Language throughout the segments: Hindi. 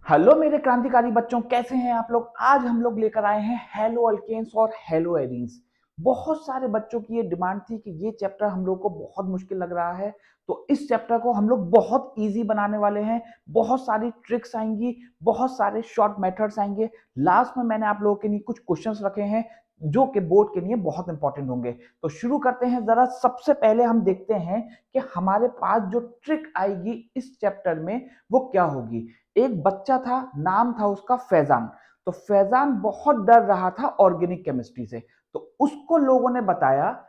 हेलो मेरे क्रांतिकारी बच्चों, कैसे हैं आप लोग। आज हम लोग लेकर आए हैं हेलो अल्केन्स और हेलो एरीन्स। बहुत सारे बच्चों की ये डिमांड थी कि ये चैप्टर हम लोग को बहुत मुश्किल लग रहा है, तो इस चैप्टर को हम लोग बहुत इजी बनाने वाले हैं। बहुत सारी ट्रिक्स आएंगी, बहुत सारे शॉर्ट मेथड्स आएंगे। लास्ट में मैंने आप लोगों के लिए कुछ क्वेश्चंस रखे हैं जो कि बोर्ड के लिए बहुत इंपॉर्टेंट होंगे। तो शुरू करते हैं। जरा सबसे पहले हम देखते हैं कि हमारे पास जो ट्रिक आएगी इस चैप्टर में वो क्या होगी। एक बच्चा था, नाम था उसका फैजान। तो फैजान बहुत डर रहा था ऑर्गेनिक केमिस्ट्री से। तो उसको लोगों ने बताया,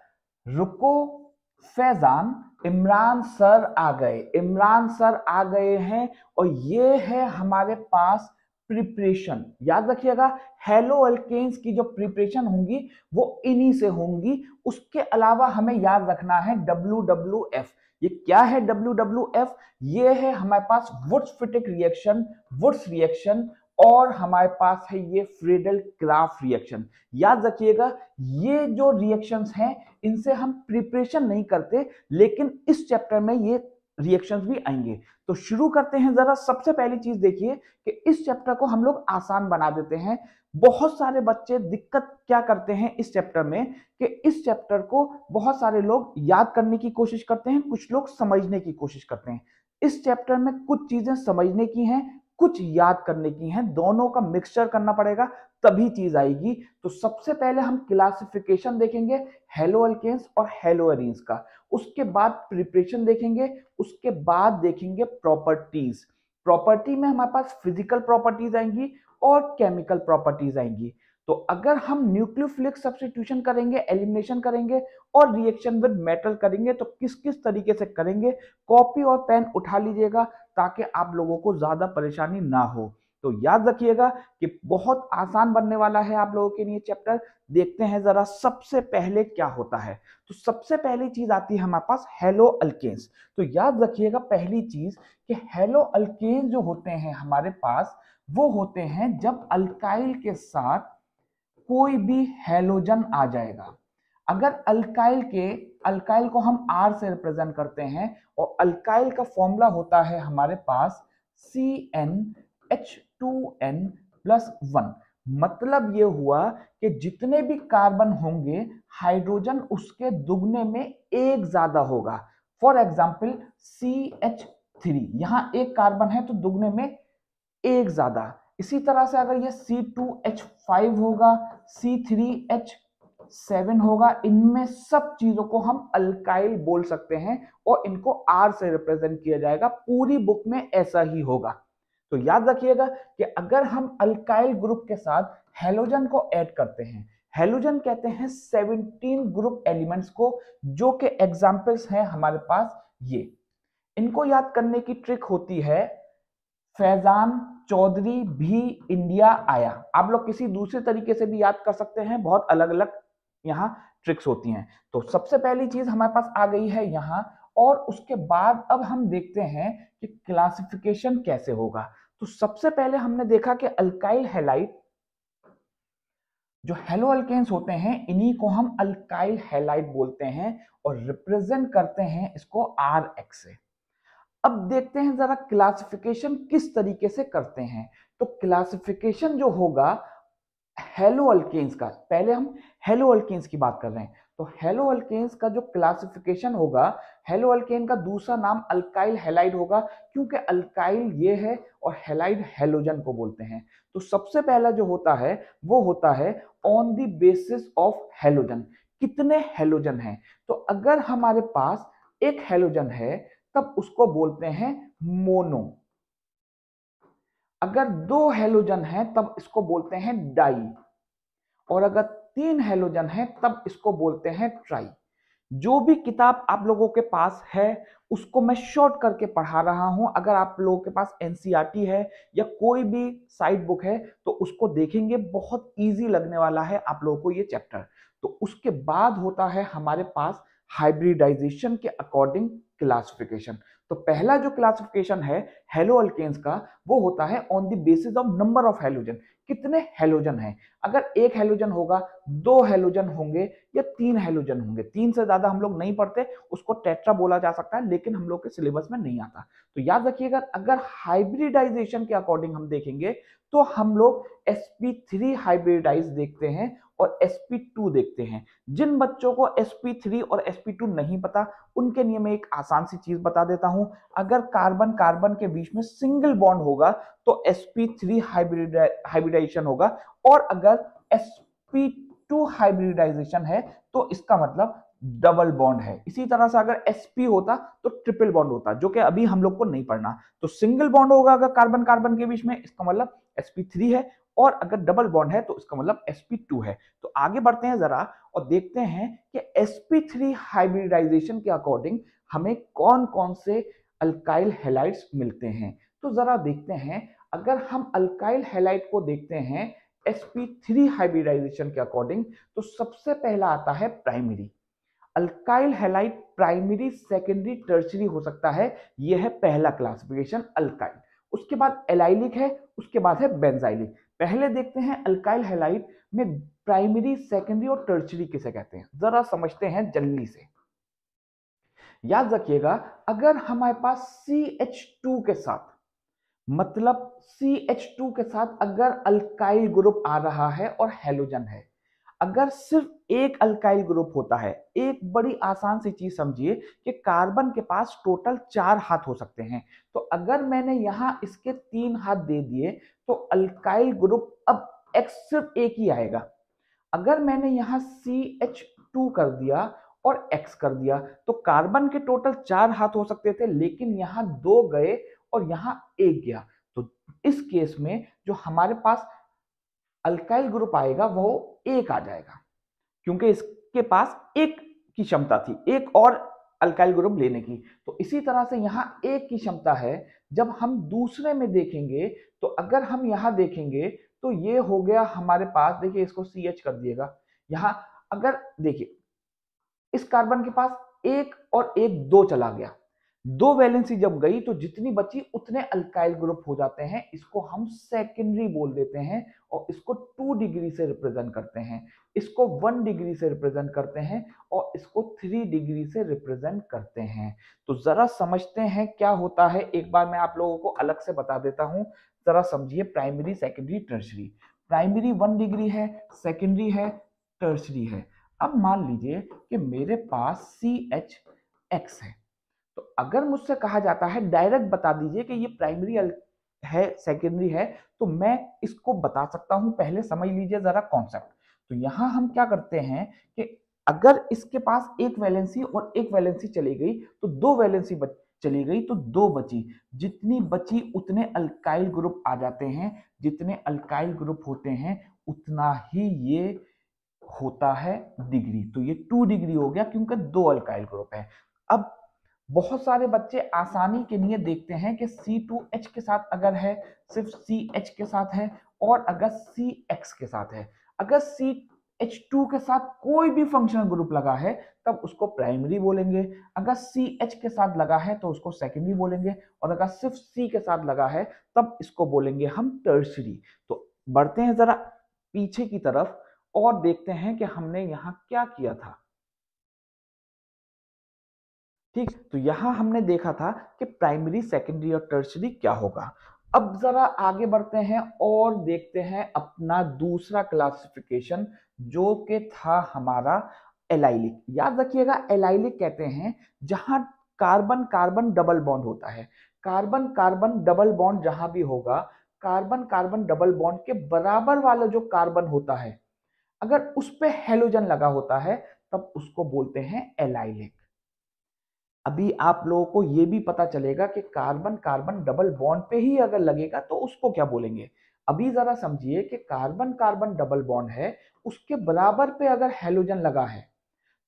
रुको फैजान, इमरान सर आ गए, इमरान सर आ गए हैं और ये है हमारे पास प्रिपरेशन। याद रखिएगा, हेलो अल्केन्स की जो प्रिपरेशन होंगी वो इन्हीं से होंगी। उसके अलावा हमें याद रखना है WWF। ये क्या है WWF? ये है हमारे पास वुड्स-फिटिक रिएक्शन, वुड्स रिएक्शन, और हमारे पास है ये फ्रीडल क्राफ्ट रिएक्शन। याद रखिएगा, ये जो रिएक्शंस हैं इनसे हम प्रिपरेशन नहीं करते, लेकिन इस चैप्टर में ये रिएक्शंस भी आएंगे। तो शुरू करते हैं। जरा सबसे पहली चीज देखिए कि इस चैप्टर को हम लोग आसान बना देते हैं। बहुत सारे बच्चे दिक्कत क्या करते हैं इस चैप्टर में कि इस चैप्टर को बहुत सारे लोग याद करने की कोशिश करते हैं, कुछ लोग समझने की कोशिश करते हैं। इस चैप्टर में कुछ चीजें समझने की हैं, कुछ याद करने की हैं, दोनों का मिक्सचर करना पड़ेगा तभी चीज आएगी। तो सबसे पहले हम क्लासिफिकेशन देखेंगे हेलो अल्केन्स और हेलो एरीन्स का। उसके बाद प्रिपरेशन देखेंगे, उसके बाद देखेंगे प्रॉपर्टीज। प्रॉपर्टी में हमारे पास फिजिकल प्रॉपर्टीज आएंगी और केमिकल प्रॉपर्टीज आएंगी। तो अगर हम न्यूक्लियोफिलिक सब्स्टिट्यूशन करेंगे, एलिमिनेशन करेंगे और रिएक्शन विद मेटल करेंगे तो किस किस तरीके से करेंगे, कॉपी और पेन उठा लीजिएगा ताकि आप लोगों को ज्यादा परेशानी ना हो। तो याद रखिएगा कि बहुत आसान बनने वाला है आप लोगों के लिए चैप्टर। देखते हैं जरा सबसे पहले क्या होता है। तो सबसे पहली चीज आती है हमारे पास हेलो अल्केन्स। तो याद रखिएगा पहली चीज कि हेलो अल्केन्स जो होते हैं हमारे पास, वो होते हैं जब अल्काइल के साथ कोई भी हेलोजन आ जाएगा। अगर अल्काइल को हम R से रिप्रेजेंट करते हैं और अल्काइल का फॉर्मूला होता है हमारे पास CnH2n+1। मतलब ये हुआ कि जितने भी कार्बन होंगे हाइड्रोजन उसके दुगने में एक ज्यादा होगा। फॉर एग्जाम्पल CH3, यहां एक कार्बन है तो दुगने में एक ज्यादा। इसी तरह से अगर ये C2H5 होगा, C3H7 होगा, इनमें सब चीजों को हम अल्काइल बोल सकते हैं और इनको R से रिप्रेजेंट किया जाएगा। पूरी बुक में ऐसा ही होगा। तो याद रखिएगा कि अगर हम अल्काइल ग्रुप के साथ हेलोजन को ऐड करते हैं, हेलोजन कहते हैं 17 ग्रुप एलिमेंट्स को, जो कि एग्जांपल्स हैं हमारे पास ये। इनको याद करने की ट्रिक होती है फैजान चौधरी भी इंडिया आया। आप लोग किसी दूसरे तरीके से भी याद कर सकते हैं, बहुत अलग अलग यहाँ ट्रिक्स होती हैं। तो सबसे पहली चीज हमारे पास आ गई है यहाँ। और उसके बाद अब हम देखते हैं कि क्लासिफिकेशन कैसे होगा। तो सबसे पहले हमने देखा कि अल्काइल हैलाइड, जो हेलो अल्केन्स होते हैं इन्हीं को हम अल्काइल हैलाइड बोलते हैं और रिप्रेजेंट करते हैं इसको RX से। अब देखते हैं जरा क्लासिफिकेशन किस तरीके से करते हैं। तो क्लासिफिकेशन जो होगा हेलो अल्केन्स का, पहले हम हेलो अल्केन्स की बात कर रहे हैं। तो हेलो अल्केन्स का जो क्लासिफिकेशन होगा, हेलो अल्केन का दूसरा नाम अल्काइल हैलाइड होगा, क्योंकि अल्काइल ये है और हैलाइड हेलोजन को बोलते हैं। तो सबसे पहला जो होता है वो होता है on the basis of halogen. कितने हेलोजन हैं? तो अगर हमारे पास एक हेलोजन है तब उसको बोलते हैं मोनो। अगर दो हेलोजन है तब इसको बोलते हैं डाई, और अगर तीन हेलोजन है तब इसको बोलते हैं ट्राई। जो भी किताब आप लोगों के पास है उसको मैं शॉर्ट करके पढ़ा रहा हूं। अगर आप लोगों के पास एनसीईआरटी है या कोई भी साइड बुक है तो उसको देखेंगे, बहुत इजी लगने वाला है आप लोगों को ये चैप्टर। तो उसके बाद होता है हमारे पास हाइब्रिडाइजेशन के अकॉर्डिंग क्लासिफिकेशन। तो पहला जो क्लासिफिकेशन है हेलो अल्केन्स का, वो होता है on the basis of number of halogen, कितने हेलोजन हैं। अगर एक हेलोजन होगा, दो हेलोजन होंगे या तीन हेलोजन होंगे, तीन से ज्यादा हम लोग नहीं पढ़ते, उसको टेट्रा बोला जा सकता है, लेकिन हम लोग के सिलेबस में नहीं आता। तो याद रखिएगा, अगर हाइब्रिडाइजेशन के अकॉर्डिंग हम देखेंगे तो हम लोग sp3 हाइब्रिडाइज देखते हैं और sp2 देखते हैं। जिन बच्चों को sp3 और sp2 नहीं पता, उनके लिए मैं एक आसान सी चीज बता देता हूं। अगर कार्बन कार्बन के बीच में सिंगल बॉन्ड होगा तो sp3 हाइब्रिडाइजेशन होगा, और अगर sp2 हाइब्रिडाइजेशन है तो इसका मतलब डबल बॉन्ड है। इसी तरह से अगर sp होता तो ट्रिपल बॉन्ड होता, जो कि अभी हम लोग को नहीं पढ़ना। तो सिंगल बॉन्ड होगा अगर कार्बन कार्बन के बीच में, इसका मतलब sp3 है, और अगर डबल बॉन्ड है तो इसका मतलब sp2 है। तो आगे बढ़ते हैं जरा और देखते हैं कि sp3 हाइब्रिडाइजेशन के अकॉर्डिंग हमें कौन कौन से अल्काइल हैलाइड्स मिलते हैं। तो जरा देखते हैं, अगर हम अल्काइल हैलाइड को देखते हैं sp3 हाइब्रिडाइजेशन के अकॉर्डिंग, तो सबसे पहला आता है primary. Alkyl halide primary, secondary, tertiary हो सकता है। यह है पहला क्लासिफिकेशन अल्काइल। उसके बाद एलाइलिक है, उसके बाद है बेंजाइलिक। पहले देखते हैं अल्काइल हैलाइड में प्राइमरी, सेकेंडरी और टर्शियरी किसे कहते हैं, जरा समझते हैं जल्दी से। याद रखिएगा, अगर हमारे पास CH2 के साथ, मतलब CH2 के साथ अगर अल्काइल ग्रुप आ रहा है और हैलोजन है, अगर सिर्फ एक अल्काइल ग्रुप होता है, एक बड़ी आसान सी चीज समझिए कि कार्बन के पास टोटल 4 हाथ हो सकते हैं। तो अगर मैंने यहां इसके 3 हाथ दे दिए तो अल्काइल ग्रुप अब X सिर्फ एक ही आएगा। अगर मैंने यहां CH2 कर दिया और X कर दिया तो कार्बन के टोटल 4 हाथ हो सकते थे, लेकिन यहां 2 गए और यहां 1 गया। तो इस केस में जो हमारे पास अल्काइल ग्रुप आएगा वो 1 आ जाएगा, क्योंकि इसके पास एक की क्षमता थी एक और अल्काइल ग्रुप लेने की। तो इसी तरह से यहाँ एक की क्षमता है। जब हम दूसरे में देखेंगे तो अगर हम यहाँ देखेंगे तो ये हो गया हमारे पास, देखिए इसको CH कर दिएगा। यहाँ अगर देखिए इस कार्बन के पास एक और एक, 2 चला गया, 2 वैलेंसी जब गई तो जितनी बची उतने अल्काइल ग्रुप हो जाते हैं। इसको हम सेकेंडरी बोल देते हैं और इसको 2 डिग्री से रिप्रेजेंट करते हैं, इसको 1 डिग्री से रिप्रेजेंट करते हैं और इसको 3 डिग्री से रिप्रेजेंट करते हैं। तो जरा समझते हैं क्या होता है, एक बार मैं आप लोगों को अलग से बता देता हूं। जरा समझिए, primary, secondary, tertiary. Primary 1 degree है, सेकेंडरी है, टर्शियरी है। अब मान लीजिए कि मेरे पास CHX है, तो अगर मुझसे कहा जाता है डायरेक्ट बता दीजिए कि ये प्राइमरी है, सेकेंडरी है, तो मैं इसको बता सकता हूं। पहले समझ लीजिए जरा कॉन्सेप्ट। तो यहां हम क्या करते हैं कि अगर इसके पास एक वैलेंसी और एक वैलेंसी चली गई तो 2 वैलेंसी चली गई तो 2 बची, जितनी बची उतने अल्काइल ग्रुप आ जाते हैं। जितने अल्काइल ग्रुप होते हैं उतना ही ये होता है डिग्री। तो ये 2 डिग्री हो गया क्योंकि 2 अल्काइल ग्रुप है। अब बहुत सारे बच्चे आसानी के लिए देखते हैं कि C2H के साथ अगर है, सिर्फ CH के साथ है, और अगर CX के साथ है। अगर CH2 के साथ कोई भी फंक्शनल ग्रुप लगा है तब उसको प्राइमरी बोलेंगे, अगर CH के साथ लगा है तो उसको सेकेंडरी बोलेंगे, और अगर सिर्फ C के साथ लगा है तब इसको बोलेंगे हम टर्शियरी। तो बढ़ते हैं जरा पीछे की तरफ और देखते हैं कि हमने यहां क्या किया था। ठीक, तो यहां हमने देखा था कि प्राइमरी, सेकेंडरी और टर्शियरी क्या होगा। अब जरा आगे बढ़ते हैं और देखते हैं अपना दूसरा क्लासिफिकेशन, जो कि था हमारा एलाइलिक। याद रखिएगा, एलाइलिक कहते हैं जहां कार्बन कार्बन डबल बॉन्ड होता है। कार्बन कार्बन डबल बॉन्ड जहां भी होगा, कार्बन कार्बन डबल बॉन्ड के बराबर वाला जो कार्बन होता है, अगर उस पे हेलोजन लगा होता है तब उसको बोलते हैं एलाइलिक। अभी आप लोगों को यह भी पता चलेगा कि कार्बन कार्बन डबल बॉन्ड पे ही अगर लगेगा तो उसको क्या बोलेंगे। अभी जरा समझिए कि कार्बन कार्बन डबल बॉन्ड है, उसके बराबर पे अगर हेलोजन लगा है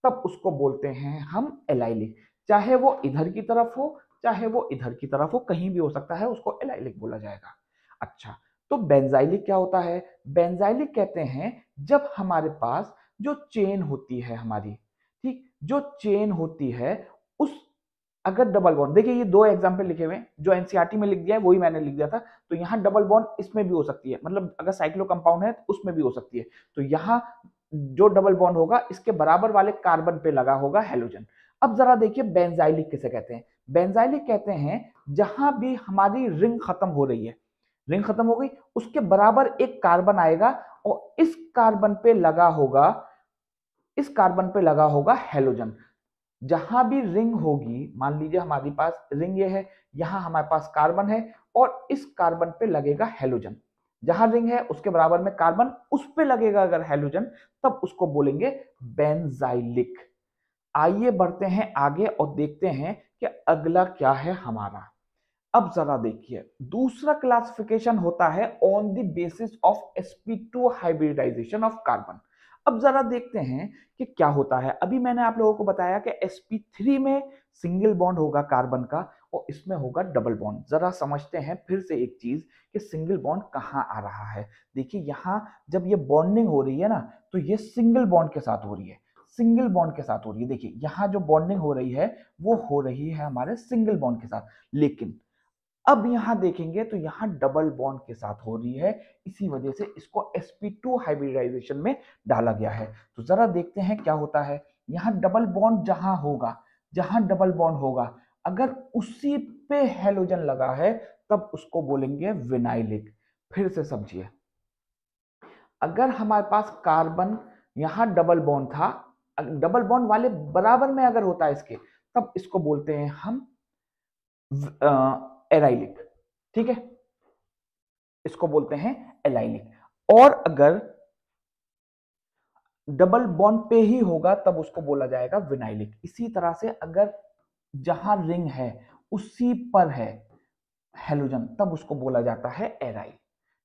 तब उसको बोलते हैं हम एलाइलिक। चाहे वो इधर की तरफ हो चाहे वो इधर की तरफ हो, कहीं भी हो सकता है, उसको एलाइलिक बोला जाएगा। अच्छा, तो बेंजाइलिक क्या होता है? बेंजाइलिक कहते हैं जब हमारे पास जो चेन होती है हमारी, ठीक, जो चेन होती है उस अगर डबल बॉन्ड, देखिए ये दो एग्जांपल लिखे हुए हैं, जो एनसीईआरटी में लिख दिया है वही मैंने लिख दिया था। तो यहाँ डबल बॉन्ड इसमें भी हो सकती है, मतलब अगर साइक्लो कंपाउंड है तो उसमें भी हो सकती है। तो यहाँ जो डबल बॉन्ड होगा इसके बराबर वाले कार्बन पे लगा होगा हेलोजन। अब जरा देखिए बेंजाइलिक किसे कहते हैं। बेंजाइलिक कहते हैं जहां भी हमारी रिंग खत्म हो रही है, रिंग खत्म हो गई, उसके बराबर एक कार्बन आएगा और इस कार्बन पे लगा होगा, इस कार्बन पे लगा होगा हेलोजन। जहां भी रिंग होगी, मान लीजिए हमारे पास रिंग ये है, यहां हमारे पास कार्बन है और इस कार्बन पे लगेगा हेलोजन। जहां रिंग है उसके बराबर में कार्बन, उस पे लगेगा अगर हेलोजन, तब उसको बोलेंगे बेंजाइलिक। आइए बढ़ते हैं आगे और देखते हैं कि अगला क्या है हमारा। अब जरा देखिए, दूसरा क्लासिफिकेशन होता है on the basis of sp2 hybridisation of carbon. अब जरा देखते हैं कि क्या होता है। अभी मैंने आप लोगों को बताया कि sp3 में सिंगल बॉन्ड होगा कार्बन का और इसमें होगा डबल बॉन्ड। जरा समझते हैं फिर से एक चीज कि सिंगल बॉन्ड कहां आ रहा है। देखिए यहां जब ये बॉन्डिंग हो रही है ना, तो ये सिंगल बॉन्ड के साथ हो रही है, सिंगल बॉन्ड के साथ हो रही है। देखिए यहां जो बॉन्डिंग हो रही है वो हो रही है हमारे सिंगल बॉन्ड के साथ, लेकिन अब यहां देखेंगे तो यहां डबल बॉन्ड के साथ हो रही है। इसी वजह से इसको sp2 हाइब्रिडाइजेशन में डाला गया है। तो जरा देखते हैं क्या होता है। यहां डबल बॉन्ड जहां होगा, जहां डबल बॉन्ड होगा, अगर उसी पे हेलोजन लगा है तब उसको बोलेंगे विनाइलिक। फिर से समझिए, अगर हमारे पास कार्बन यहां डबल बॉन्ड था, डबल बॉन्ड वाले बराबर में अगर होता है इसके, तब इसको बोलते हैं हम एराइलिक। ठीक है, इसको बोलते हैं एलाइलिक। और अगर डबल बॉन्ड पे ही होगा तब उसको बोला जाएगा विनाइलिक। इसी तरह से अगर जहां रिंग है उसी पर है हेलोजन, तब उसको बोला जाता है एराइल।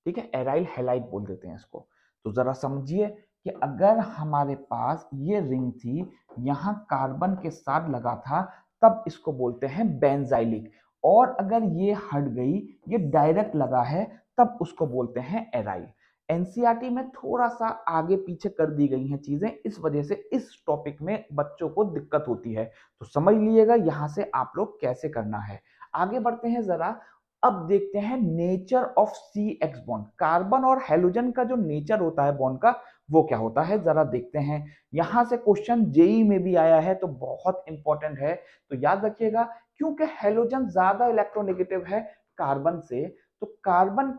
ठीक है, एराइल हैलाइड बोल देते हैं इसको। तो जरा समझिए कि अगर हमारे पास ये रिंग थी, यहां कार्बन के साथ लगा था, तब इसको बोलते हैं बेंजाइलिक। और अगर ये हट गई, ये डायरेक्ट लगा है, तब उसको बोलते हैं एराइल। एनसीईआरटी में थोड़ा सा आगे पीछे कर दी गई हैं चीजें, इस वजह से इस टॉपिक में बच्चों को दिक्कत होती है। तो समझ लीजिएगा यहां से आप लोग कैसे करना है। आगे बढ़ते हैं जरा। अब देखते हैं nature of C X bond. Carbon और हेलोजन का जो नेचर होता है बॉन्ड का, वो क्या होता है जरा देखते हैं। यहां से क्वेश्चन जेई में भी आया है, तो बहुत इंपॉर्टेंट है, तो याद रखिएगा। क्योंकि हेलोजन ज्यादा इलेक्ट्रोनेगेटिव है कार्बन से, तो कार्बन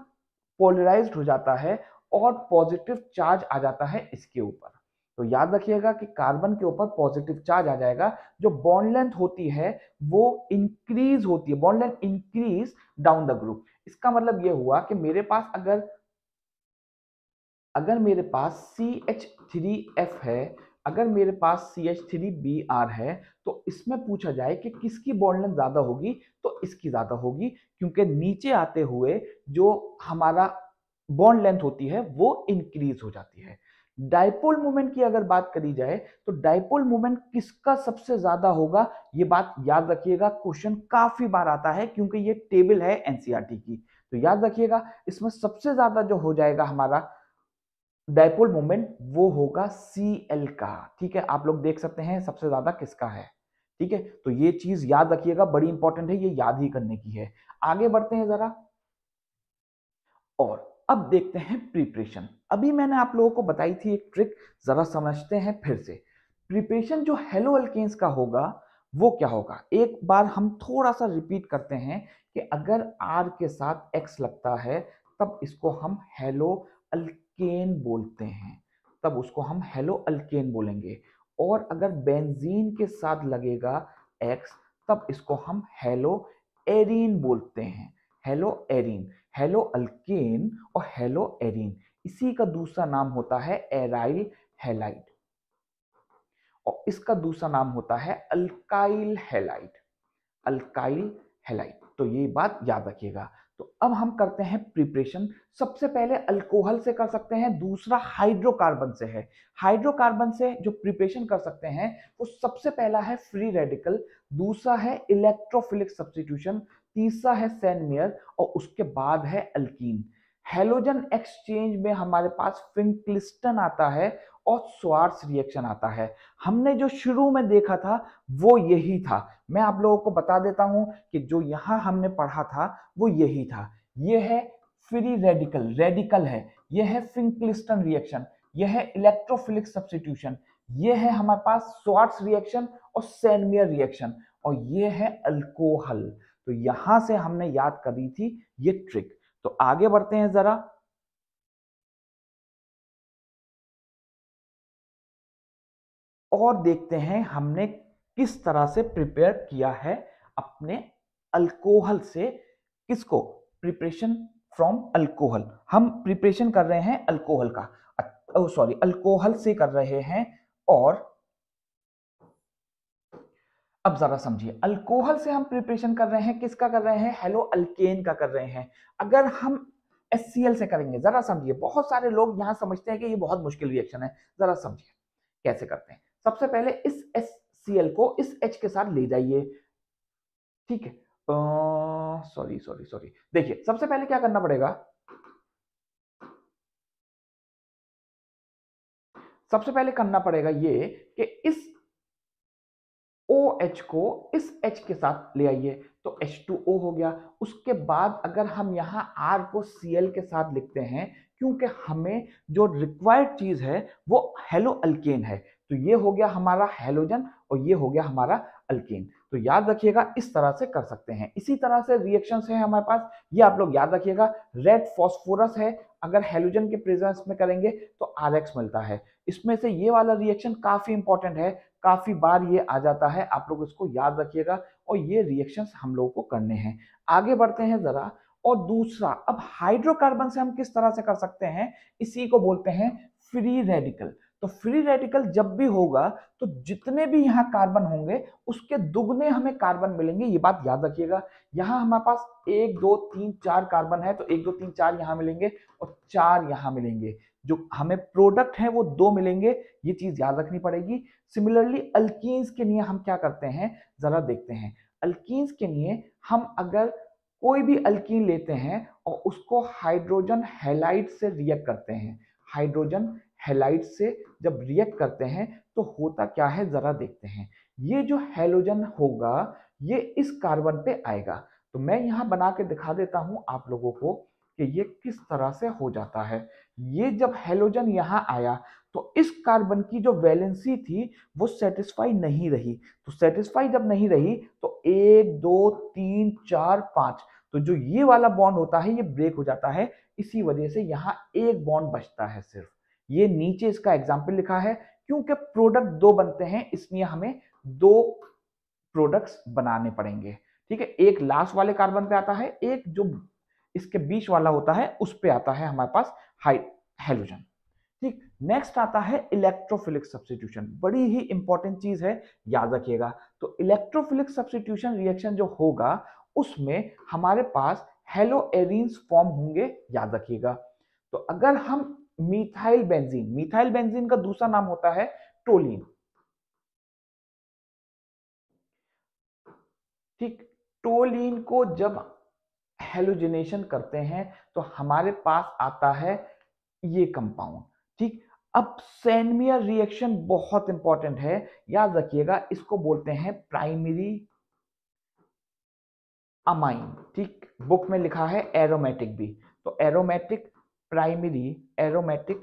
पोलराइज्ड हो जाता है और पॉजिटिव चार्ज आ जाता है इसके ऊपर। तो याद रखिएगा कि कार्बन के ऊपर पॉजिटिव चार्ज आ जाएगा। जो बॉन्ड लेंथ होती है वो इंक्रीज होती है, bond length increase down the group. इसका मतलब ये हुआ कि मेरे पास अगर मेरे पास CH3F है, अगर मेरे पास CH3Br है, तो इसमें पूछा जाए कि किसकी बॉन्ड लेंथ ज्यादा होगी, तो इसकी ज्यादा होगी, क्योंकि नीचे आते हुए जो हमारा बॉन्ड लेंथ होती है वो इंक्रीज हो जाती है। डाइपोल मोमेंट की अगर बात करी जाए, तो डाइपोल मोमेंट किसका सबसे ज्यादा होगा, ये बात याद रखिएगा। क्वेश्चन काफी बार आता है क्योंकि ये टेबल है एनसीईआरटी की। तो याद रखिएगा इसमें सबसे ज्यादा जो हो जाएगा हमारा डाइपोल मोमेंट, वो होगा Cl का। ठीक है, आप लोग देख सकते हैं सबसे ज्यादा किसका है। ठीक है, तो ये चीज याद रखिएगा, बड़ी इंपॉर्टेंट है, ये याद ही करने की है। आगे बढ़ते हैं जरा, और अब देखते हैं प्रिपरेशन। अभी मैंने आप लोगों को बताई थी एक ट्रिक, जरा समझते हैं फिर से। प्रिपरेशन जो हेलो अल्केन्स का होगा वो क्या होगा, एक बार हम थोड़ा सा रिपीट करते हैं कि अगर R के साथ X लगता है तब इसको हम हेलो अल्केन बोलते हैं, तब उसको हम हेलो अल्केन बोलेंगे। और अगर बेंजीन के साथ लगेगा X, तब इसको हम हेलो एरीन बोलते हैं, हेलो एरीन। हेलो अल्केन और हेलो एरीन, इसी का दूसरा नाम होता है एराइल हैलाइड, और इसका दूसरा नाम होता है अल्काइल हैलाइड, अल्काइल हैलाइड। तो ये बात याद रखिएगा। तो अब हम करते हैं प्रिपरेशन। सबसे पहले अल्कोहल से कर सकते हैं, दूसरा हाइड्रोकार्बन से है। हाइड्रोकार्बन से जो प्रिपरेशन कर सकते हैं वो सबसे पहला है फ्री रेडिकल, दूसरा है इलेक्ट्रोफिलिक सब्स्टिट्यूशन, तीसरा है सैन मेयर, और उसके बाद है अल्कीन। हेलोजन एक्सचेंज में हमारे पास फिंक्लिस्टन आता है और स्वार्ट्स रिएक्शन आता है। हमने जो शुरू में देखा था वो यही था। मैं आप लोगों को बता देता हूं कि जो यहां हमने पढ़ा था वो यही था। ये है फ्री रेडिकल, रेडिकल है। ये है फिंकलिस्टन रिएक्शन, ये है इलेक्ट्रोफिलिक सब्स्टिट्यूशन, ये है हमारे पास स्वार्ट्स रिएक्शन और सेनमियर रिएक्शन, और ये है अल्कोहल। तो यहां से हमने याद करी थी ये ट्रिक। तो आगे बढ़ते हैं जरा, और देखते हैं हमने किस तरह से प्रिपेयर किया है अपने अल्कोहल से। किसको? Preparation from alcohol. हम प्रिपरेशन कर रहे हैं अल्कोहल का, सॉरी अल्कोहल से कर रहे हैं। और अब जरा समझिए, अल्कोहल से हम प्रिपरेशन कर रहे हैं, किसका कर रहे हैं? हेलो अल्केन का कर रहे हैं। अगर हम HCl से करेंगे, जरा समझिए, बहुत सारे लोग यहां समझते हैं कि ये बहुत मुश्किल रिएक्शन है। जरा समझिए कैसे करते हैं। सबसे पहले इस HCl को इस H के साथ ले जाइए, ठीक है। सॉरी सॉरी सॉरी, देखिए सबसे पहले क्या करना पड़ेगा, सबसे पहले करना पड़ेगा ये कि इस OH को इस H के साथ ले आइए, तो H2O हो गया। उसके बाद अगर हम यहाँ R को Cl के साथ लिखते हैं, क्योंकि हमें जो रिक्वायर्ड चीज है वो हेलो अल्केन है, तो ये हो गया हमारा हेलोजन और ये हो गया हमारा अल्केन। तो याद रखिएगा इस तरह से कर सकते हैं। इसी तरह से रिएक्शंस है हमारे पास, ये आप लोग याद रखिएगा। रेड फॉस्फोरस है, अगर हेलोजन के प्रेजेंस में करेंगे तो RX मिलता है। इसमें से ये वाला रिएक्शन काफी इंपॉर्टेंट है, काफी बार ये आ जाता है, आप लोग इसको याद रखिएगा। और ये रिएक्शंस हम लोगों को करने हैं। आगे बढ़ते हैं जरा। और दूसरा, अब हाइड्रोकार्बन से हम किस तरह से कर सकते हैं, इसी को बोलते हैं फ्री रेडिकल। तो फ्री रेडिकल जब भी होगा तो जितने भी यहाँ कार्बन होंगे उसके दुगने हमें कार्बन मिलेंगे, ये बात याद रखिएगा। यहाँ हमारे पास 1 2 3 4 कार्बन है, तो 1 2 3 4 यहाँ मिलेंगे और 4 यहाँ मिलेंगे। जो हमें प्रोडक्ट है वो 2 मिलेंगे, ये चीज याद रखनी पड़ेगी। सिमिलरली अल्कीन्स के लिए हम क्या करते हैं, जरा देखते हैं। अल्कीन्स के लिए हम अगर कोई भी अल्कीन लेते हैं और उसको हाइड्रोजन हैलाइड से रिएक्ट करते हैं, हाइड्रोजन हैलाइड से जब रिएक्ट करते हैं तो होता क्या है, जरा देखते हैं। ये जो हैलोजन होगा ये इस कार्बन पे आएगा। तो मैं यहां बना के दिखा देता हूं आप लोगों को कि ये किस तरह से हो जाता है। ये जब हैलोजन यहां आया तो इस कार्बन की जो वैलेंसी थी वो सेटिस्फाई नहीं रही। तो सेटिस्फाई जब नहीं रही तो 1 2 3 4 5, तो जो ये वाला बॉन्ड होता है ये ब्रेक हो जाता है। इसी वजह से यहाँ एक बॉन्ड बचता है सिर्फ। ये नीचे इसका एग्जाम्पल लिखा है, क्योंकि प्रोडक्ट 2 बनते हैं इसलिए हमें 2 प्रोडक्ट्स बनाने पड़ेंगे, ठीक है। एक लास्ट वाले कार्बन पे आता है, एक जो इसके बीच वाला होता है उस पे आता है हमारे पास हेलोजन, ठीक। नेक्स्ट आता है इलेक्ट्रोफिलिक सब्स्टिट्यूशन, बड़ी ही इंपॉर्टेंट चीज है, याद रखिएगा। तो इलेक्ट्रोफिलिक सब्स्टिट्यूशन रिएक्शन जो होगा उसमें हमारे पास हेलो एरीन्स फॉर्म होंगे, याद रखिएगा। तो अगर हम मीथाइल बेंजीन, मीथाइल बेंजीन का दूसरा नाम होता है टोलीन, ठीक। टोलीन को जब हेलोजिनेशन करते हैं तो हमारे पास आता है ये कंपाउंड, ठीक। अब सेनमियर रिएक्शन बहुत इंपॉर्टेंट है, याद रखिएगा, इसको बोलते हैं प्राइमरी अमाइन, ठीक। बुक में लिखा है एरोमेटिक भी, तो aromatic primary, aromatic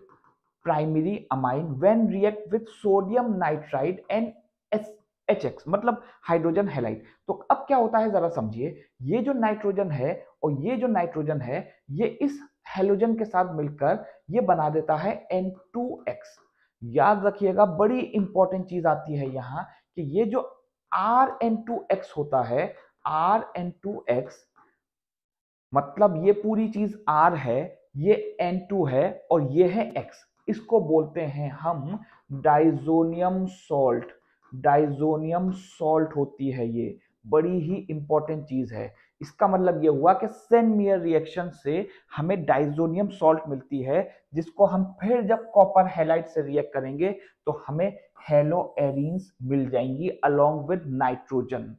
primary amine when react with sodium nitride and HX, मतलब हाइड्रोजन हैलाइड। तो अब क्या होता है जरा समझिए, ये जो नाइट्रोजन है और ये जो नाइट्रोजन है ये इस हेलोजन के साथ मिलकर ये बना देता है N2X। याद रखिएगा बड़ी इंपॉर्टेंट चीज आती है यहाँ कि ये जो RN2X होता है, RN2X मतलब ये पूरी चीज R है, ये N2 है और ये है X, इसको बोलते हैं हम डाइजोनियम सॉल्ट। डाइजोनियम सॉल्ट होती है ये, बड़ी ही इंपॉर्टेंट चीज है। इसका मतलब ये हुआ कि सेनमियर रिएक्शन से हमें डाइजोनियम सॉल्ट मिलती है, जिसको हम फिर जब कॉपर हैलाइड से रिएक्ट करेंगे तो हमें हेलो एरीन्स मिल जाएंगी अलोंग विद नाइट्रोजन,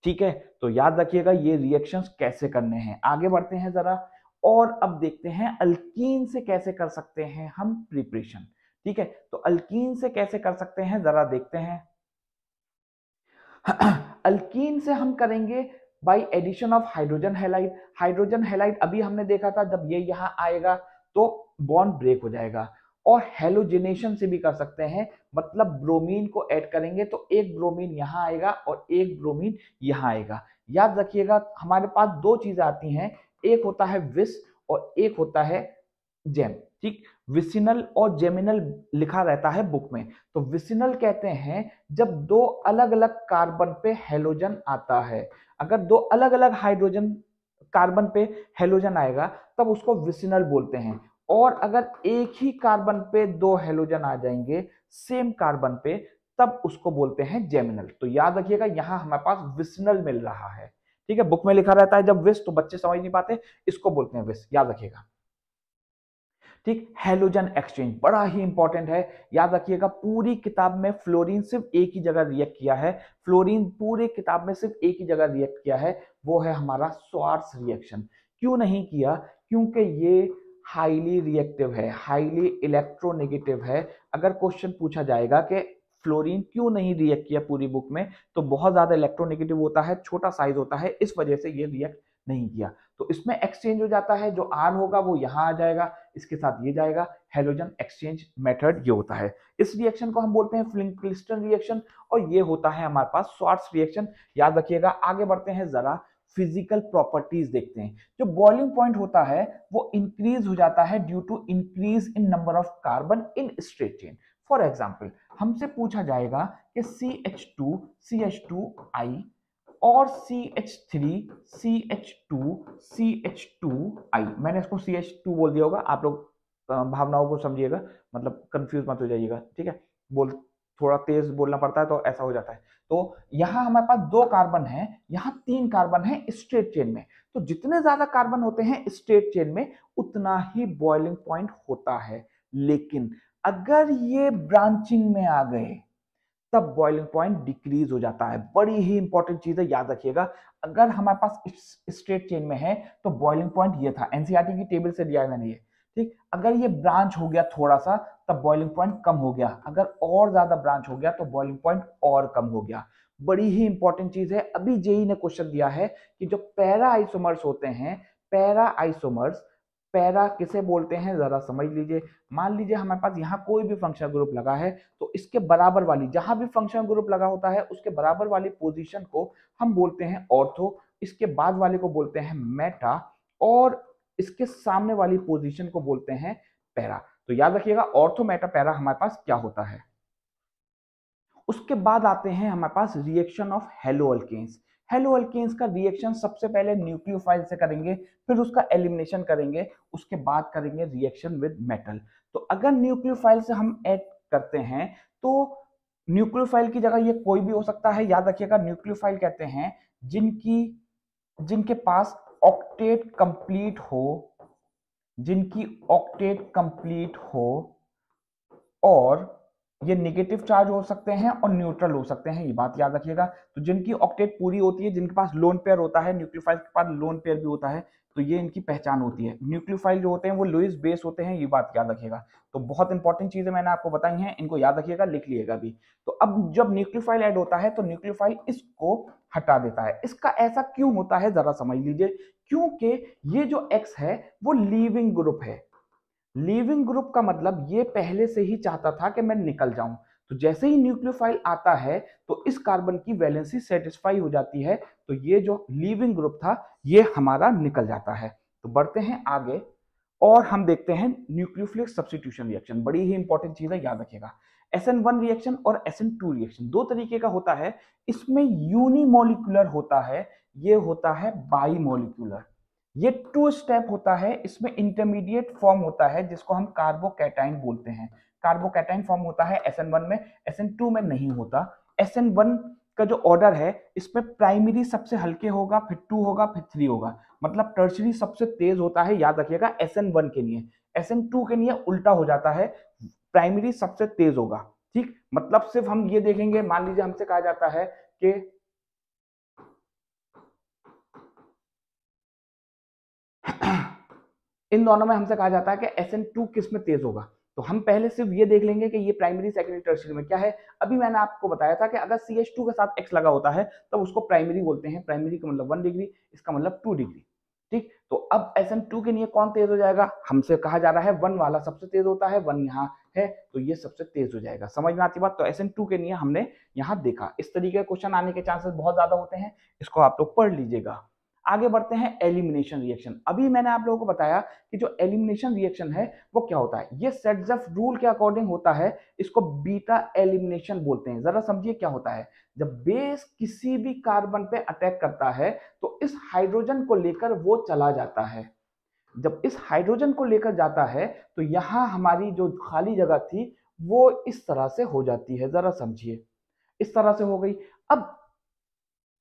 ठीक है। तो याद रखिएगा ये रिएक्शंस कैसे करने हैं। आगे बढ़ते हैं जरा, और अब देखते हैं अल्कीन से कैसे कर सकते हैं हम प्रिपरेशन, ठीक है, तो अल्कीन से कैसे कर सकते हैं जरा देखते हैं। अल्कीन से हम करेंगे by addition of hydrogen halide. Hydrogen halide अभी हमने देखा था, जब ये यहां आएगा तो बॉन्ड ब्रेक हो जाएगा। और हेलोजिनेशन से भी कर सकते हैं, मतलब ब्रोमीन को ऐड करेंगे तो एक ब्रोमीन यहां आएगा और एक ब्रोमीन यहां आएगा। याद रखिएगा हमारे पास दो चीजें आती हैं, एक होता है विस और एक होता है जेम। ठीक, विसिनल और जेमिनल लिखा रहता है बुक में। तो विसिनल कहते हैं जब दो अलग अलग कार्बन पे हेलोजन आता है। अगर दो अलग अलग हाइड्रोजन कार्बन पे हेलोजन आएगा तब उसको विसिनल बोलते हैं। और अगर एक ही कार्बन पे दो हेलोजन आ जाएंगे सेम कार्बन पे, तब उसको बोलते हैं जेमिनल। तो याद रखिएगा यहां हमारे पास विसिनल मिल रहा है। ठीक है, बुक में लिखा रहता है जब विस, तो बच्चे समझ नहीं पाते, इसको बोलते हैं विस, याद रखिएगा। ठीक, हेलोजन एक्सचेंज बड़ा ही इंपॉर्टेंट है, याद रखिएगा। पूरी किताब में फ्लोरीन सिर्फ एक ही जगह रिएक्ट किया है, फ्लोरीन पूरे किताब में सिर्फ एक ही जगह रिएक्ट किया है, वो है हमारा स्वार्ट्ज रिएक्शन। क्यों नहीं किया? क्योंकि ये हाईली रिएक्टिव है, हाईली इलेक्ट्रोनेगेटिव है। अगर क्वेश्चन पूछा जाएगा कि फ्लोरीन क्यों नहीं रिएक्ट किया पूरी बुक में, तो बहुत ज्यादा इलेक्ट्रोनेगेटिव होता है, छोटा साइज होता है, इस वजह से ये रिएक्ट नहीं किया। तो इसमें एक्सचेंज हो जाता है, जो आर होगा वो यहां आ जाएगा, इसके साथ ये जाएगा। हेलोजन एक्सचेंज मेथड ये होता है। इस रिएक्शन को हम बोलते हैं क्लिस्टन रिएक्शन, और ये होता है हमारे पास स्वार्ट्ज रिएक्शन। याद रखिएगा। आगे बढ़ते हैं, जरा फिजिकल प्रॉपर्टीज देखते हैं। जो बॉइलिंग पॉइंट होता है वो इंक्रीज हो जाता है due to increase in number of carbon in straight chain. For example हमसे पूछा जाएगा कि CH2 और CH3 CH2 मैंने इसको CH2 बोल दिया होगा, आप लोग भावनाओं को समझिएगा, मतलब कंफ्यूज मत हो जाइएगा। ठीक है, बोल थोड़ा तेज बोलना पड़ता है तो ऐसा हो जाता है। तो यहां हमारे पास दो कार्बन है, यहां तीन कार्बन है स्ट्रेट चेन में। तो जितने ज्यादा कार्बन होते हैं स्ट्रेट चेन में उतना ही बॉइलिंग पॉइंट होता है। लेकिन अगर ये ब्रांचिंग में आ गए तब बॉइलिंग पॉइंट डिक्रीज हो जाता है। बड़ी ही इंपॉर्टेंट चीज है, याद रखिएगा। अगर हमारे पास स्ट्रेट चेन में है तो बॉइलिंग पॉइंट ये था, एनसीईआरटी की टेबल से दिया है मैंने ये। ठीक, अगर ये ब्रांच हो गया थोड़ा सा तब बॉइलिंग पॉइंट कम हो गया, अगर और ज्यादा ब्रांच हो गया तो बॉइलिंग पॉइंट और कम हो गया। बड़ी ही इंपॉर्टेंट चीज है। अभी जेई ने क्वेश्चन दिया है कि जो पैरा आइसोमर्स होते हैं, पैरा आइसोमर्स, पैरा किसे बोलते हैं जरा समझ लीजिए। मान लीजिए हमारे पास यहाँ कोई भी फंक्शनल ग्रुप लगा है, तो इसके बराबर वाली, जहां भी फंक्शनल ग्रुप लगा होता है उसके बराबर वाली पोजीशन को हम बोलते हैं ऑर्थो, इसके बाद वाले को बोलते हैं मेटा, और इसके सामने वाली पोजीशन को बोलते हैं पैरा। तो याद रखिएगा ऑर्थो मेटा पैरा हमारे पास क्या होता है। उसके बाद आते हैं हमारे पास reaction of halo alkanes. Halo alkanes का रिएक्शन सबसे पहले न्यूक्लियोफाइल से करेंगे, फिर उसका एलिमिनेशन करेंगे, उसके बाद करेंगे रिएक्शन विद मेटल। तो अगर न्यूक्लियोफाइल से हम ऐड करते हैं तो न्यूक्लियोफाइल की जगह ये कोई भी हो सकता है। याद रखिएगा न्यूक्लियोफाइल कहते हैं जिनकी जिनके पास ऑक्टेट कंप्लीट हो, जिनकी ऑक्टेट कंप्लीट हो, और ये नेगेटिव चार्ज हो सकते हैं और न्यूट्रल हो सकते हैं, ये बात याद रखिएगा। तो जिनकी ऑक्टेट पूरी होती है, जिनके पास लोन पेयर होता है, न्यूक्लियोफाइल के पास लोन पेयर भी होता है, तो ये इनकी पहचान होती है। न्यूक्लियोफाइल जो होते हैं वो लुईस बेस होते हैं, ये बात याद रखिएगा। तो बहुत इंपॉर्टेंट चीजें मैंने आपको बताई हैं, इनको याद रखिएगा, लिख लिएगा भी। तो अब जब न्यूक्लियोफाइल ऐड होता है तो न्यूक्लियोफाइल इसको हटा देता है। इसका ऐसा क्यों होता है जरा समझ लीजिए। क्योंकि ये जो एक्स है वो लीविंग ग्रुप है। लीविंग ग्रुप का मतलब ये पहले से ही चाहता था कि मैं निकल जाऊं। तो जैसे ही न्यूक्लियोफाइल आता है तो इस कार्बन की वैलेंसी सेटिस्फाई हो जाती है, तो ये जो लीविंग ग्रुप था ये हमारा निकल जाता है। तो बढ़ते हैं आगे और हम देखते हैं न्यूक्लियोफिलिक सब्स्टिट्यूशन रिएक्शन। बड़ी ही इंपॉर्टेंट चीज है, याद रखिएगा। SN1 रिएक्शन और SN2 रिएक्शन दो तरीके का होता है। इसमें यूनिमोलिकुलर होता है, ये होता है बाईमोलिकुलर। ये टू स्टेप होता है, इसमें इंटरमीडिएट फॉर्म होता है जिसको हम कार्बोकैटाइन बोलते हैं। कार्बोकैटाइन फॉर्म होता है SN1 में, SN2 में नहीं होता। SN1 का जो ऑर्डर है इसमें प्राइमरी सबसे हल्के होगा, फिर 2 होगा, फिर 3 होगा, मतलब टर्शरी सबसे तेज होता है। याद रखिएगा SN1 के लिए। SN2 के लिए उल्टा हो जाता है, प्राइमरी सबसे तेज होगा। ठीक, मतलब सिर्फ हम ये देखेंगे, मान लीजिए हमसे कहा जाता है कि इन दोनों में हमसे कहा जाता है कि SN2 किस में तेज होगा, तो हम पहले सिर्फ ये देख लेंगे कि ये प्राइमरी सेकेंडरी टर्शियरी में क्या है। अभी मैंने आपको बताया था कि अगर CH2 के साथ X लगा होता है तब उसको प्राइमरी बोलते हैं। प्राइमरी का मतलब 1 डिग्री, इसका मतलब 2 डिग्री। ठीक, तो अब SN2 के लिए कौन तेज हो जाएगा? हमसे कहा जा रहा है 1 वाला सबसे तेज होता है, 1 यहाँ है तो ये सबसे तेज हो जाएगा। समझ में आती बात? तो SN2 के लिए हमने यहाँ देखा। इस तरीके के क्वेश्चन आने के चांसेस बहुत ज्यादा होते हैं, इसको आप लोग पढ़ लीजिएगा। आगे बढ़ते हैं एलिमिनेशन रिएक्शन। अभी मैंने आप लोगों को बताया कि जो एलिमिनेशन रिएक्शन है वो क्या होता है। ये सेट्ज़ेफ रूल के अकॉर्डिंग होता है, इसको बीटा एलिमिनेशन बोलते हैं। जरा समझिए क्या होता है। जब बेस किसी भी कार्बन पे अटैक करता है तो इस हाइड्रोजन को लेकर वो चला जाता है। जब इस हाइड्रोजन को लेकर जाता है तो यहां हमारी जो खाली जगह थी वो इस तरह से हो जाती है। जरा समझिए, इस तरह से हो गई। अब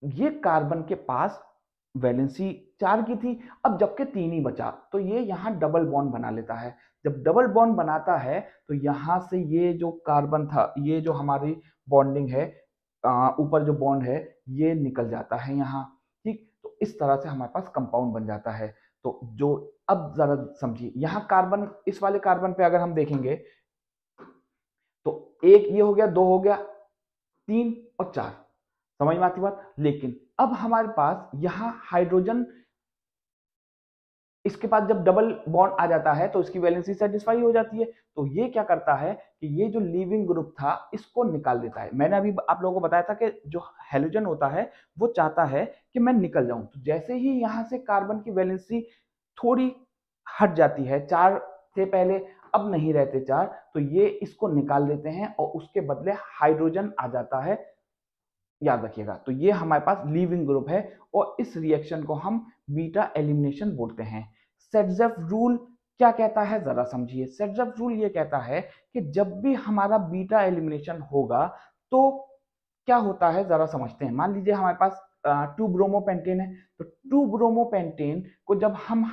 ये कार्बन के पास वैलेंसी 4 की थी, अब जबकि 3 ही बचा तो ये यहाँ डबल बॉन्ड बना लेता है। जब डबल बॉन्ड बनाता है तो यहाँ से ये जो कार्बन था, ये जो हमारी बॉन्डिंग है, ऊपर जो बॉन्ड है ये निकल जाता है यहाँ। ठीक, तो इस तरह से हमारे पास कंपाउंड बन जाता है। तो जो, अब जरा समझिए, यहाँ कार्बन, इस वाले कार्बन पे अगर हम देखेंगे तो 1 ये हो गया, 2 हो गया, 3 और 4। समझ में आती बात? लेकिन अब हमारे पास यहां हाइड्रोजन, इसके पास जब डबल बॉन्ड आ जाता है तो इसकी वैलेंसी सेटिस्फाई हो जाती है। तो ये क्या करता है कि ये जो लीविंग ग्रुप था इसको निकाल देता है। मैंने अभी आप लोगों को बताया था कि जो हैलोजन होता है वो चाहता है कि मैं निकल जाऊं। तो जैसे ही यहां से कार्बन की वैलेंसी थोड़ी हट जाती है, 4 थे पहले, अब नहीं रहते 4, तो ये इसको निकाल देते हैं और उसके बदले हाइड्रोजन आ जाता है। याद रखिएगा, तो ये हमारे पास लीविंग ग्रुप है और इस रिएक्शन को हम बीटा एलिमिनेशन बोलते हैं। सेट्ज़ेफ रूल क्या कहता है, जरा समझिए। सेट्ज़ेफ रूल ये कहता है कि जब भी हमारा बीटा एलिमिनेशन होगा तो क्या होता है, जरा समझते हैं। मान लीजिए हमारे पास 2 ब्रोमोपेंटेन है, तो 2 ब्रोमोपेंटेन को जब हम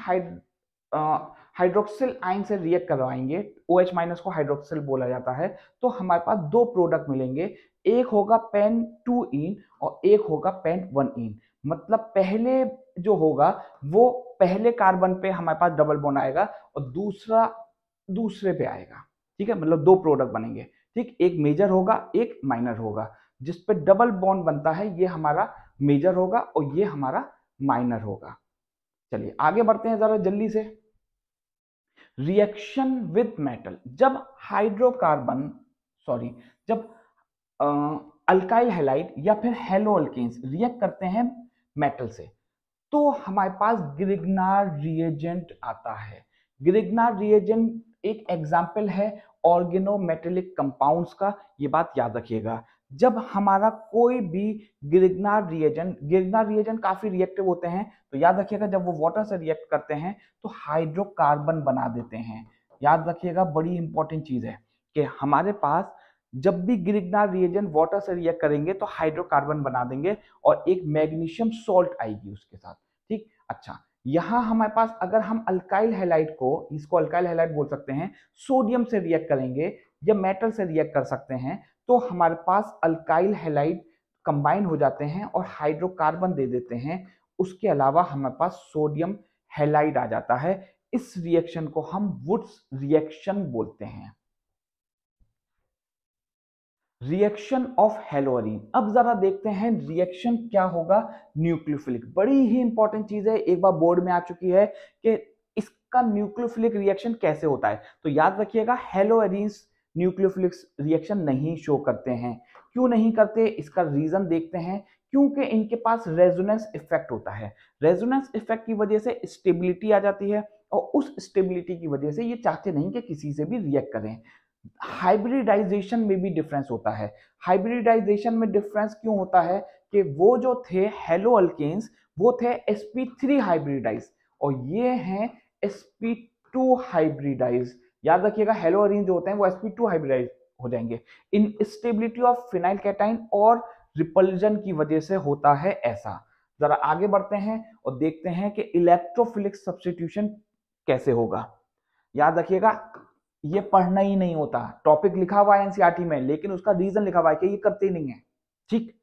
हाइड्रोक्सिल आयन से रिएक्ट करवाएंगे, OH माइनस को हाइड्रोक्सिल बोला जाता है, तो हमारे पास 2 प्रोडक्ट मिलेंगे। एक होगा पेन 2 इन और एक होगा पेन 1 इन। मतलब पहले जो होगा वो पहले कार्बन पे हमारे पास डबल बॉन्ड आएगा और दूसरा दूसरे पे आएगा। ठीक है, मतलब 2 प्रोडक्ट बनेंगे। ठीक, एक मेजर होगा एक माइनर होगा। जिस पे डबल बॉन्ड बनता है ये हमारा मेजर होगा और ये हमारा माइनर होगा। चलिए आगे बढ़ते हैं जरा जल्दी से। Reaction with metal. जब हाइड्रोकार्बन, सॉरी, जब अल्काइल हैलाइड या फिर हेलो अल्केन्स रिएक्ट करते हैं मेटल से तो हमारे पास ग्रिग्नार रिएजेंट आता है। ग्रिग्नार रिएजेंट एक एग्जाम्पल है ऑर्गेनोमेटेलिक कंपाउंड्स का, ये बात याद रखिएगा। जब हमारा कोई भी ग्रिग्नार रिएजेंट काफी रिएक्टिव होते हैं तो याद रखिएगा जब वो वाटर से रिएक्ट करते हैं तो हाइड्रोकार्बन बना देते हैं। याद रखिएगा, बड़ी इंपॉर्टेंट चीज है कि हमारे पास जब भी ग्रिग्नार रिएजेंट वाटर से रिएक्ट करेंगे तो हाइड्रोकार्बन बना देंगे और एक मैग्नीशियम सॉल्ट आएगी उसके साथ। ठीक, अच्छा, यहां हमारे पास अगर हम अल्काइल हैलाइड को, इसको अल्काइल हैलाइड बोल सकते हैं, सोडियम से रिएक्ट करेंगे या मेटल से रिएक्ट कर सकते हैं तो हमारे पास अल्काइल हैलाइड कंबाइन हो जाते हैं और हाइड्रोकार्बन दे देते हैं। उसके अलावा हमारे पास सोडियम हैलाइड आ जाता है। इस रिएक्शन को हम वुड्स रिएक्शन बोलते हैं। Reaction of haloarene. अब जरा देखते हैं रिएक्शन क्या होगा न्यूक्लियोफिलिक। बड़ी ही इंपॉर्टेंट चीज है, एक बार बोर्ड में आ चुकी है कि इसका न्यूक्लियोफिलिक रिएक्शन कैसे होता है। तो याद रखिएगा हेलोअरीन्स न्यूक्लियोफिलिक रिएक्शन नहीं शो करते हैं। क्यों नहीं करते, इसका रीजन देखते हैं। क्योंकि इनके पास रेजोनेंस इफेक्ट होता है। रेजोनेंस इफेक्ट की वजह से स्टेबिलिटी आ जाती है और उस स्टेबिलिटी की वजह से ये चाहते नहीं कि किसी से भी रिएक्ट करें। हाइब्रिडाइजेशन में भी डिफरेंस होता है। हाइब्रिडाइजेशन में डिफरेंस क्यों होता है कि वो जो थे हेलो अल्केन्स वो थे sp3 हाइब्रिडाइज और ये हैं sp2 हाइब्रिडाइज। याद रखिएगा हेलोअरीन जो होते हैं वो sp2 हाइब्रिडाइज हो जाएंगे। इनस्टेबिलिटी ऑफ फिनाइल कैटाइन और रिपल्जन की वजह से होता है ऐसा। जरा आगे बढ़ते हैं और देखते हैं कि इलेक्ट्रोफिलिक सब्स्टिट्यूशन कैसे होगा। याद रखिएगा, ये पढ़ना ही नहीं होता, टॉपिक लिखा हुआ है एनसीईआरटी में लेकिन उसका रीजन लिखा हुआ है कि ये करते ही नहीं है। ठीक,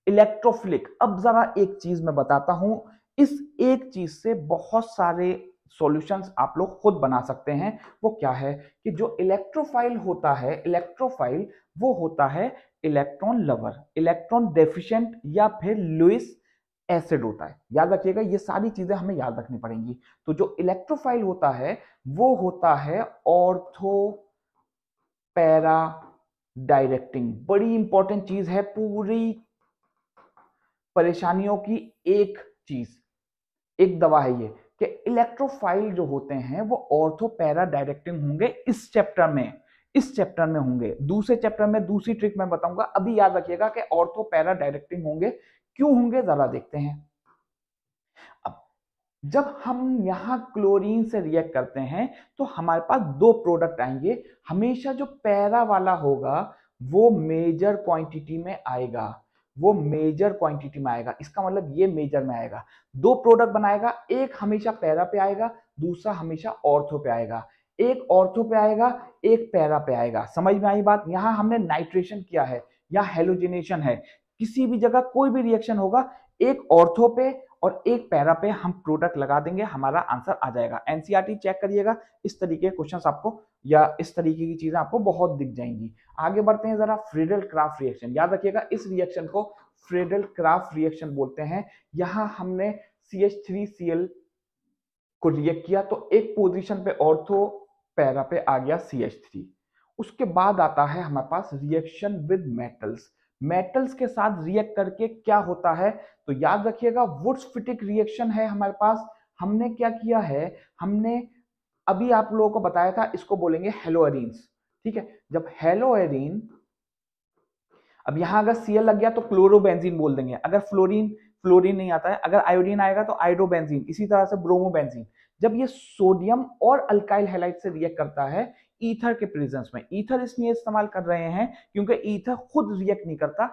इलेक्ट्रोफिलिक। अब जरा एक चीज मैं बताता हूं, इस एक चीज से बहुत सारे सॉल्यूशंस आप लोग खुद बना सकते हैं। वो क्या है कि जो इलेक्ट्रोफाइल होता है, इलेक्ट्रोफाइल वो होता है इलेक्ट्रॉन लवर, इलेक्ट्रॉन डेफिशिएंट या फिर लुईस एसिड होता है। याद रखिएगा, ये सारी चीजें हमें याद रखनी पड़ेंगी। तो जो इलेक्ट्रोफाइल होता है वो होता है ऑर्थो पैरा डायरेक्टिंग। बड़ी इंपॉर्टेंट चीज है, पूरी परेशानियों की एक चीज, एक दवा है ये, कि इलेक्ट्रोफाइल जो होते हैं वो ऑर्थो पैरा डायरेक्टिंग होंगे इस चैप्टर में, इस चैप्टर में होंगे। दूसरे चैप्टर में दूसरी ट्रिक मैं बताऊंगा, अभी याद रखिएगा कि ऑर्थो पैरा डायरेक्टिंग होंगे। क्यों होंगे जरा देखते हैं। अब जब हम यहां क्लोरीन से रिएक्ट करते हैं तो हमारे पास दो प्रोडक्ट आएंगे। हमेशा जो पैरा वाला होगा वो मेजर क्वांटिटी में आएगा, वो मेजर क्वांटिटी में आएगा। इसका मतलब ये मेजर में आएगा। दो प्रोडक्ट बनाएगा, एक हमेशा पैरा पे आएगा, दूसरा हमेशा ऑर्थो पे आएगा। एक ऑर्थो पे आएगा, एक पैरा पे आएगा। समझ में आई बात। यहां हमने नाइट्रेशन किया है या हेलोजिनेशन है, किसी भी जगह कोई भी रिएक्शन होगा, एक ऑर्थो पे और एक पैरा पे हम प्रोडक्ट लगा देंगे, हमारा आंसर आ जाएगा। एनसीईआरटी चेक करिएगा, इस तरीके के क्वेश्चंस आपको या इस तरीके की चीजें आपको बहुत दिख जाएंगी। आगे बढ़ते हैं जरा। फ्रीडल क्राफ्ट रिएक्शन, याद रखिएगा इस रिएक्शन को फ्रीडल क्राफ्ट रिएक्शन बोलते हैं। यहां हमने CH3Cl को रिएक्ट किया तो एक पोजीशन पे ऑर्थो, पैरा पे आ गया CH3। उसके बाद आता है हमारे पास रिएक्शन विद मेटल्स। मेटल्स के साथ रिएक्ट करके क्या होता है, तो याद रखिएगा वुड्स-फिटिक रिएक्शन है हमारे पास। हमने क्या किया है, हमने अभी आप लोगों को बताया था, इसको बोलेंगे हेलोएरीन्स। ठीक है, जब हेलोएरीन, अब यहां अगर Cl लग गया तो क्लोरोबेंजीन बोल देंगे। अगर फ्लोरीन, फ्लोरीन नहीं आता है, अगर आयोडीन आएगा तो आयोडोबेंजीन, इसी तरह से ब्रोमोबेंजीन। जब ये सोडियम और अल्काइल हैलाइड से रिएक्ट करता है ईथर के प्रेजेंस में, ईथर इसलिए इस्तेमाल कर रहे हैं क्योंकि ईथर खुद रिएक्ट नहीं करता,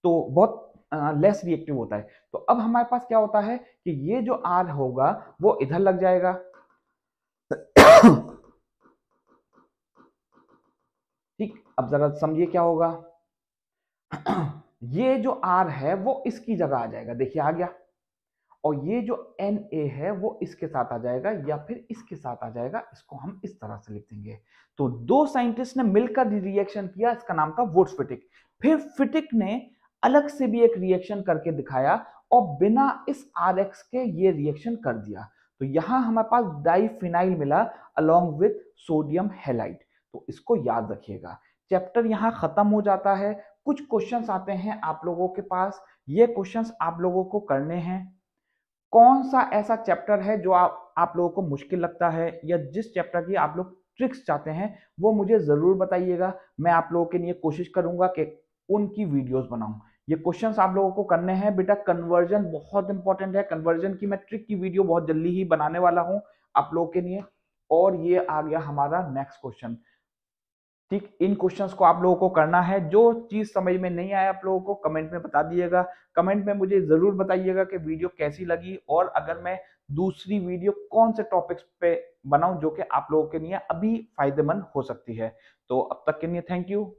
तो बहुत लेस रिएक्टिव होता है। तो अब हमारे पास क्या होता है कि ये जो R होगा वो इधर लग जाएगा ठीक, अब जरा समझिए क्या होगा। ये जो R है वो इसकी जगह आ जाएगा, देखिए आ गया। और ये जो Na है वो इसके साथ आ जाएगा या फिर इसके साथ आ जाएगा। इसको हम इस तरह से लिख देंगे। तो दो साइंटिस्ट ने मिलकर रिएक्शन किया, इसका नाम था वुड्स-फिटिक। फिर फिटिक ने अलग से भी एक रिएक्शन करके दिखाया और बिना इस RX के ये रिएक्शन कर दिया। तो यहां हमारे पास डाइफिनाइल मिला अलोंग विद सोडियम हैलाइड। तो इसको याद रखिएगा। चैप्टर यहां खत्म हो जाता है। कुछ क्वेश्चंस आते हैं आप लोगों के पास, ये क्वेश्चंस आप लोगों को करने हैं। कौन सा ऐसा चैप्टर है जो आप लोगों को मुश्किल लगता है या जिस चैप्टर की आप लोग ट्रिक्स चाहते हैं वो मुझे जरूर बताइएगा। मैं आप लोगों के लिए कोशिश करूंगा कि उनकी वीडियोस बनाऊं। ये क्वेश्चंस आप लोगों को करने हैं बेटा। कन्वर्जन बहुत इंपॉर्टेंट है, कन्वर्जन की मैं ट्रिक की वीडियो बहुत जल्दी ही बनाने वाला हूं आप लोगों के लिए। और ये आ गया हमारा नेक्स्ट क्वेश्चन। ठीक, इन क्वेश्चंस को आप लोगों को करना है। जो चीज समझ में नहीं आया आप लोगों को कमेंट में बता दिएगा। कमेंट में मुझे जरूर बताइएगा कि वीडियो कैसी लगी और अगर मैं दूसरी वीडियो कौन से टॉपिक्स पे बनाऊं जो कि आप लोगों के लिए अभी फायदेमंद हो सकती है। तो अब तक के लिए थैंक यू।